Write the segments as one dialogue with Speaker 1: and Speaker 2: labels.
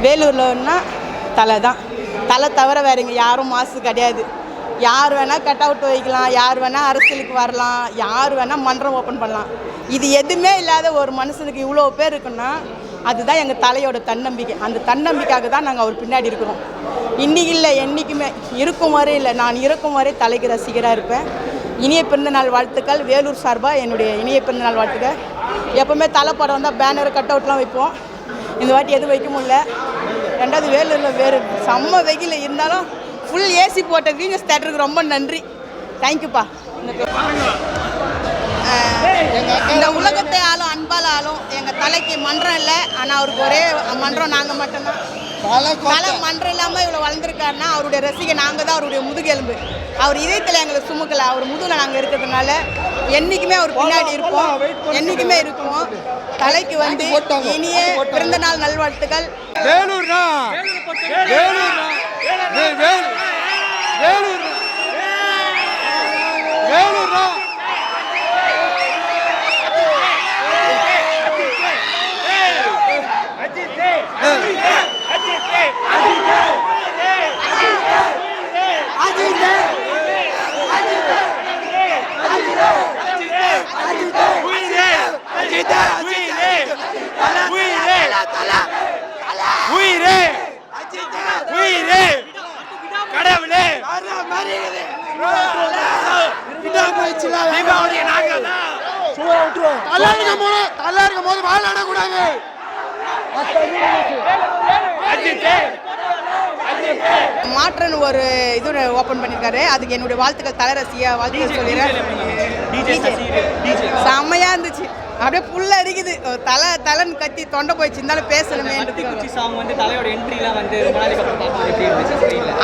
Speaker 1: வேலூர்லன்னா தலை தான். தலை தவிர வேறு இங்கே யாரும் மாசு கிடையாது. யார் வேணால் கட் அவுட் வைக்கலாம், யார் வேணால் அரசியலுக்கு வரலாம், யார் வேணால் மன்றம் ஓப்பன் பண்ணலாம். இது எதுவுமே இல்லாத ஒரு மனுஷனுக்கு இவ்வளோ பேர் இருக்குன்னா அதுதான் எங்கள் தலையோட தன்னம்பிக்கை. அந்த தன்னம்பிக்கையாக தான் நாங்கள் அவர் பின்னாடி இருக்கிறோம். இன்றைக்கி இல்லை, என்றைக்குமே இருக்கும் வரை இல்லை, நான் இருக்கும் வரை தலைக்கு ரசிகராக இருப்பேன். இனிய பிறந்தநாள் வாழ்த்துக்கள். வேலூர் சார்பாக என்னுடைய இனிய பிறந்தநாள் வாழ்த்துக்கள். எப்போவுமே தலை படம் வந்தால் பேனர் கட் அவுட்லாம் வைப்போம். இந்த வாட்டி எதுவும் வைக்க முடியல. ரெண்டாவது வேலூரில் வேறு செம்ம வெயில் இருந்தாலும் ஃபுல் ஏசி போட்ட வீனஸ் தேட்டருக்கு ரொம்ப நன்றி. தேங்க்யூப்பா. இந்த உலகத்தை ஆளும் அன்பால் ஆளும் எங்கள் தலைக்கு மன்றம் இல்லை. ஆனால் அவருக்கு ஒரே மன்றம் நாங்கள் மட்டும்தான். தலை மன்றம் இல்லாமல் இவ்வளோ வளர்ந்துருக்காருன்னா அவருடைய ரசிகை நாங்கள் தான் அவருடைய முதுகெலும்பு. அவர் இதயத்தில் எங்களுக்கு சுமக்கலை, அவர் முதுகில் நாங்கள் இருக்கிறதுனால என்றைக்குமே அவர் பின்னாடி இருப்போம், என்றைக்குமே இருப்போம். தலைக்கு வந்து இனிய பிறந்தநாள் நல்வாழ்த்துக்கள். மாற்றன்னு ஒரு இது ஓப்பன் பண்ணியிருக்காரு. அதுக்கு என்னுடைய வாழ்த்துக்கள். தலை ரசிகா வாழ்த்துக்கள் சொல்லிடுறேன். செம்மையாக இருந்துச்சு. அப்படியே புல்ல அடிக்குது. தலைன்னு கத்தி தொண்டை போயிடுச்சு, இருந்தாலும் பேசணுமே.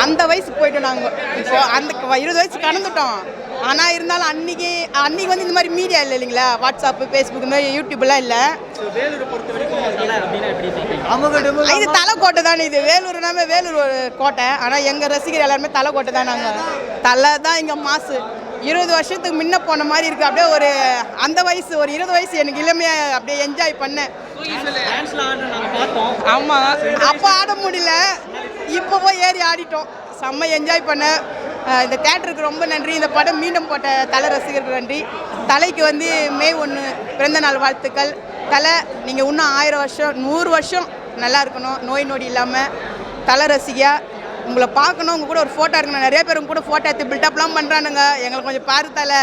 Speaker 1: அந்த வயசுக்கு போயிட்டோம் நாங்கள். இப்போ அந்த 20 வயசு கடந்துட்டோம். ஆனால் இருந்தாலும் அன்னைக்கு வந்து இந்த மாதிரி மீடியா இல்லை இல்லைங்களா, வாட்ஸ்அப்பு, ஃபேஸ்புக், இந்த மாதிரி யூடியூப்லாம் இல்லை. இது தலைக்கோட்டை தானே. இது வேலூர்னாமே வேலூர் ஒரு கோட்டை. ஆனால் எங்கள் ரசிகர் எல்லாருமே தலைக்கோட்டை தான். நாங்கள் தலை தான் இங்கே மாசு. 20 வருஷத்துக்கு முன்ன போன மாதிரி இருக்குது. அப்படியே ஒரு அந்த வயசு, ஒரு 20 வயசு எனக்கு இளமையாக அப்படியே என்ஜாய் பண்ணேன். ஆமாம், அப்போ ஆட முடியல, இப்போ போய் ஏறி ஆடிட்டோம். செம்ம என்ஜாய் பண்ணேன். இந்த தேட்டருக்கு ரொம்ப நன்றி. இந்த படம் மீண்டும் போட்ட தலை ரசிகருக்கு நன்றி. தலைக்கு வந்து மே 1 பிறந்தநாள் வாழ்த்துக்கள். தலை நீங்கள் இன்னும் 1000 வருஷம் 100 வருஷம் நல்லா இருக்கணும், நோய் நொடி இல்லாமல். தலை ரசிகையாக உங்களை பார்க்கணும், உங்கள் கூட ஒரு ஃபோட்டோ இருக்கணும். நிறைய பேர் உங்க கூட ஃபோட்டோ எடுத்து பில்டப்லாம் பண்ணுறானுங்க. எங்களுக்கு கொஞ்சம் பாரு தலை.